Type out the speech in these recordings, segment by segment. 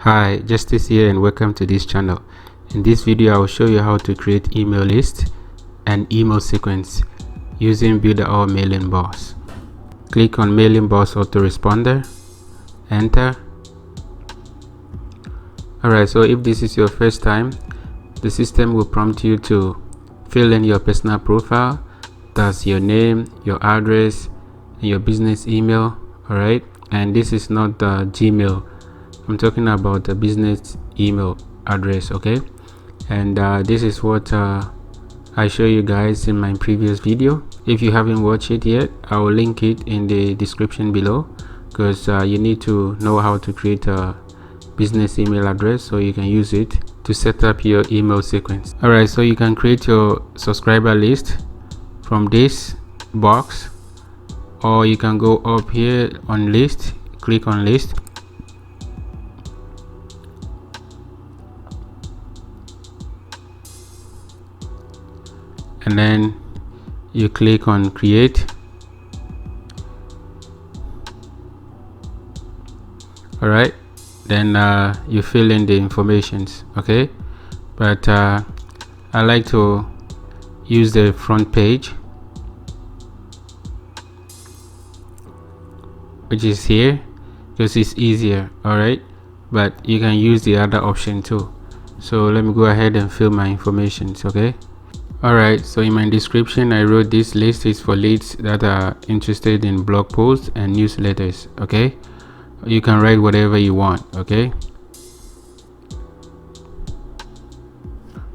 Hi, Justice here and welcome to this channel. In this video I will show you how to create email list and email sequence using Builderall Mailingboss. Click on Mailingboss autoresponder, enter. Alright, so if this is your first time, the system will prompt you to fill in your personal profile. That's your name, your address, and your business email. Alright, and this is not the Gmail. I'm talking about the business email address, okay? And this is what I show you guys in my previous video. If you haven't watched it yet, I will link it in the description below, because you need to know how to create a business email address so you can use it to set up your email sequence. Alright, so you can create your subscriber list from this box, or you can go up here on list, click on list, and then you click on create. All right, then you fill in the informations, okay? But I like to use the front page, which is here, because it's easier. All right, but you can use the other option too. So let me go ahead and fill my informations, okay? Alright, so in my description I wrote this list is for leads that are interested in blog posts and newsletters, okay? You can write whatever you want, okay?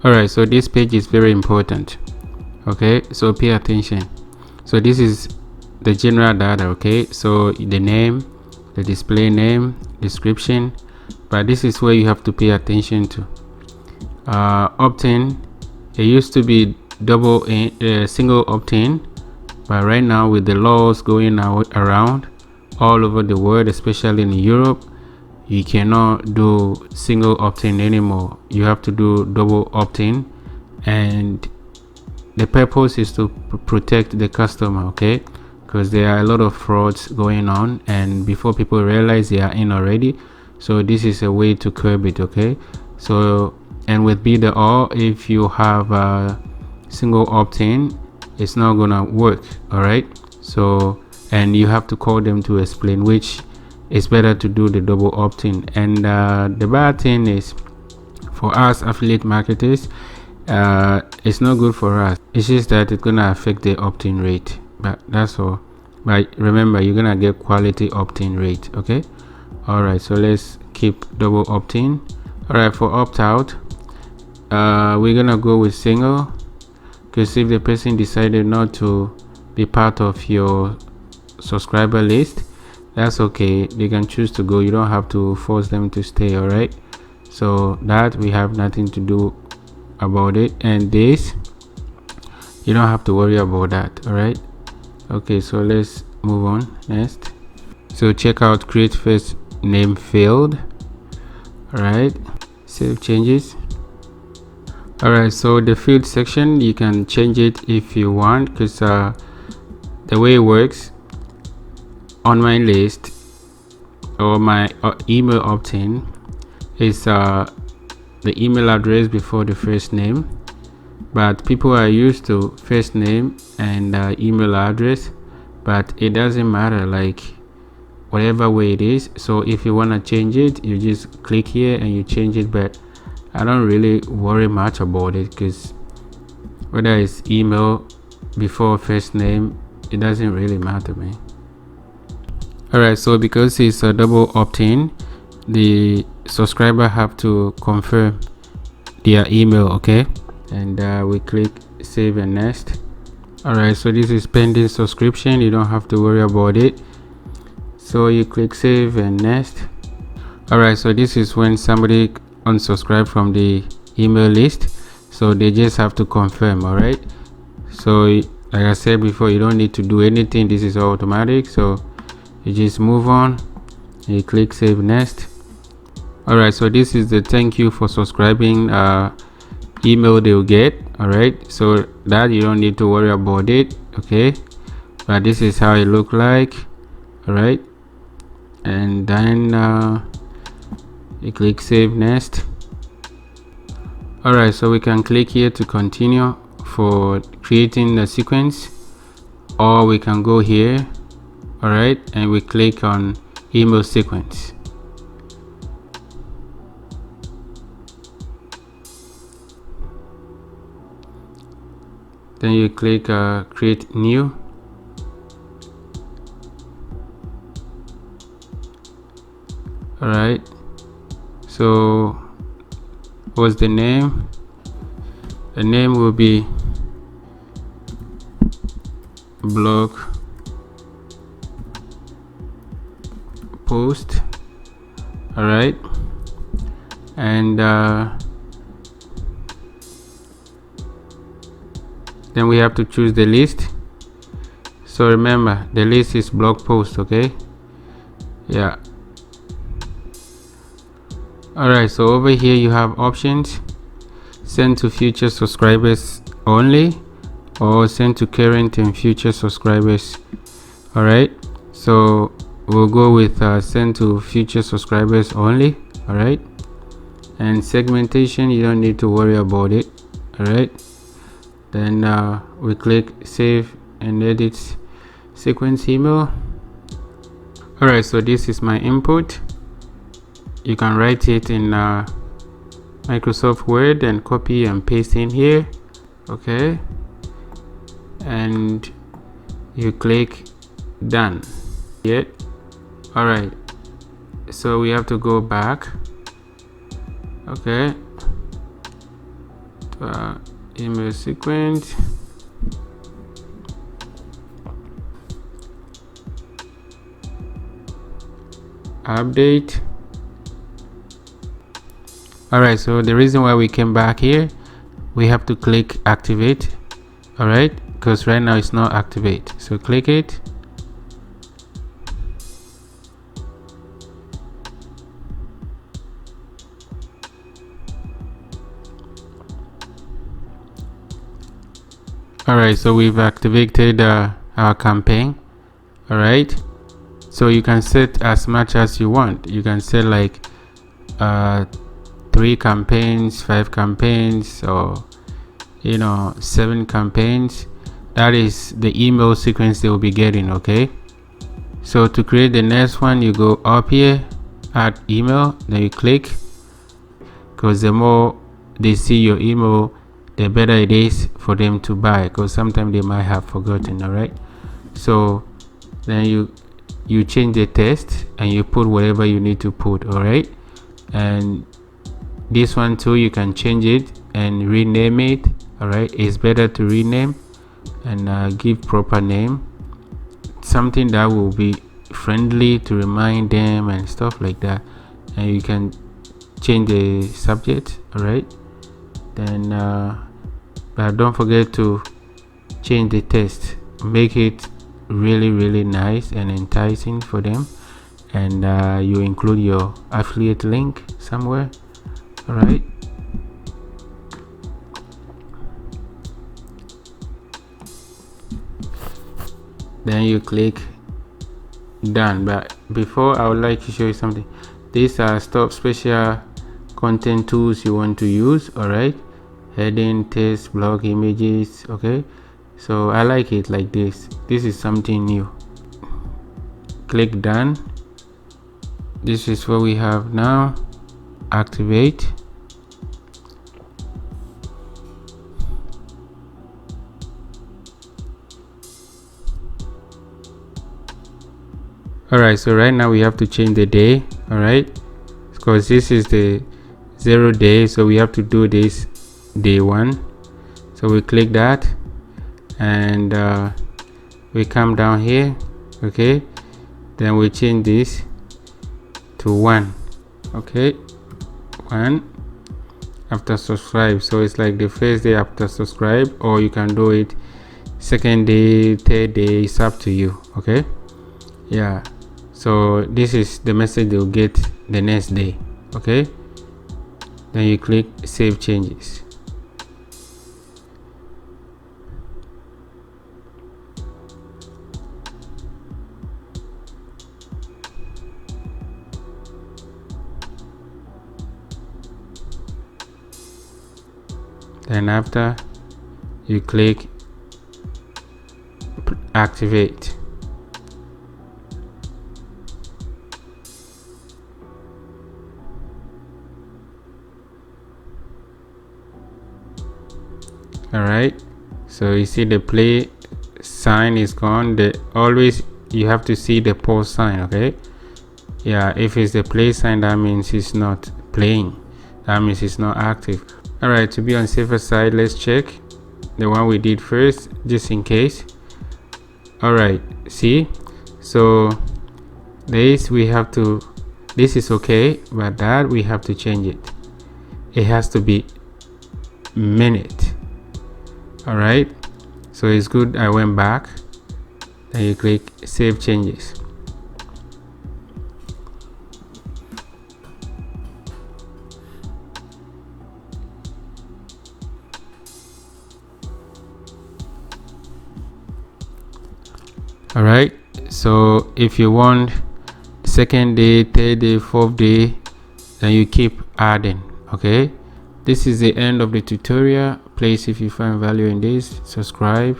Alright, so this page is very important, okay? So pay attention. So this is the general data, okay? So the name, the display name, description, but this is where you have to pay attention to. Opt-in. It used to be single opt-in, but right now with the laws going around all over the world, especially in Europe, you cannot do single opt-in anymore. You have to do double opt-in, and the purpose is to protect the customer, okay? Because there are a lot of frauds going on, and before people realize they are in already, so this is a way to curb it, okay? So, and with Builderall, if you have a single opt-in, it's not gonna work. All right, so, and you have to call them to explain, which is better to do the double opt-in. And the bad thing is, for us affiliate marketers, it's not good for us. It's just that it's gonna affect the opt-in rate, but that's all. But remember, you're gonna get quality opt-in rate, okay? All right, so let's keep double opt-in. All right, for opt-out, we're gonna go with single, because if the person decided not to be part of your subscriber list, that's okay. They can choose to go. You don't have to force them to stay. All right, so that we have nothing to do about it. And this, you don't have to worry about that. All right, okay, so let's move on next. So check out create first name field. All right, save changes. Alright, so the field section, you can change it if you want, because the way it works on my list or my email opt-in is the email address before the first name, but people are used to first name and email address, but it doesn't matter, like whatever way it is. So if you want to change it, you just click here and you change it, but I don't really worry much about it, because whether it's email before first name, it doesn't really matter, man. Alright, so because it's a double opt-in, the subscriber have to confirm their email, okay? And we click save and next. Alright, so this is pending subscription. You don't have to worry about it. So you click save and next. Alright, so this is when somebody unsubscribe from the email list, so they just have to confirm. All right, so like I said before, you don't need to do anything. This is automatic, so you just move on, you click save next. All right, so this is the thank you for subscribing email they'll get. All right, so that you don't need to worry about it, okay? But this is how it look like. All right, and then You click save next. Alright, so we can click here to continue for creating the sequence, or we can go here, alright, and we click on email sequence. Then you click create new. Alright, so what's the name? The name will be blog post. Alright, and then we have to choose the list. So remember, the list is blog post. Okay, yeah. Alright, so over here you have options: send to future subscribers only, or send to current and future subscribers. Alright, so we'll go with send to future subscribers only. Alright, and segmentation, you don't need to worry about it. Alright, then we click save and edit sequence email. Alright, so this is my input. You can write it in Microsoft Word and copy and paste in here. Okay, and you click done. Yeah. Alright, so we have to go back. Okay, to email sequence. Update. Alright, so the reason why we came back here, we have to click activate. Alright, because right now it's not activate, so click it. Alright, so we've activated our campaign. Alright, so you can set as much as you want. You can set like 3 campaigns, 5 campaigns, or 7 campaigns. That is the email sequence they will be getting. Okay, so to create the next one, you go up here, add email, then you click, because the more they see your email, the better it is for them to buy, because sometimes they might have forgotten. Alright, so then you change the text and you put whatever you need to put. Alright, and this one too, you can change it and rename it. Alright, it's better to rename and give proper name, something that will be friendly to remind them and stuff like that. And you can change the subject. Alright, then but don't forget to change the text, make it really nice and enticing for them, and you include your affiliate link somewhere. Alright, then you click done. But before, I would like to show you something. These are special content tools you want to use. Alright, heading, text, blog, images. Okay, so I like it like this. This is something new. Click done. This is what we have now. Activate. Alright, so right now we have to change the day. Alright, because this is the 0 day, so we have to do this day 1. So we click that and we come down here. Okay, then we change this to 1. Okay, 1 after subscribe, so it's like the first day after subscribe, or you can do it 2nd day, 3rd day, it's up to you. Okay, yeah, so this is the message they'll get the next day. Okay, then you click save changes. Then after, you click activate. Alright, so you see the play sign is gone. Always you have to see the pause sign. Okay, yeah, if it's the play sign, that means it's not playing, that means it's not active. Alright, to be on safer side, let's check the one we did first, just in case. Alright, see, so this we have to, this is okay, but that we have to change it. It has to be minute. Alright, so it's good. I went back, then you click save changes. Alright, so if you want second day, third day, fourth day, then you keep adding. Okay, this is the end of the tutorial. Please, if you find value in this, subscribe,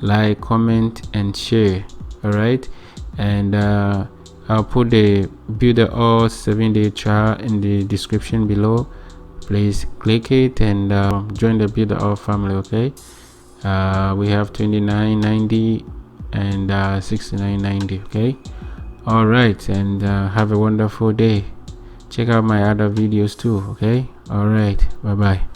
like, comment and share. Alright, and I'll put the Builderall 7-day trial in the description below. Please click it and join the Builderall family. Okay, we have $29.90 and $69.90. Okay, all right, and have a wonderful day. Check out my other videos too. Okay, all right, bye bye.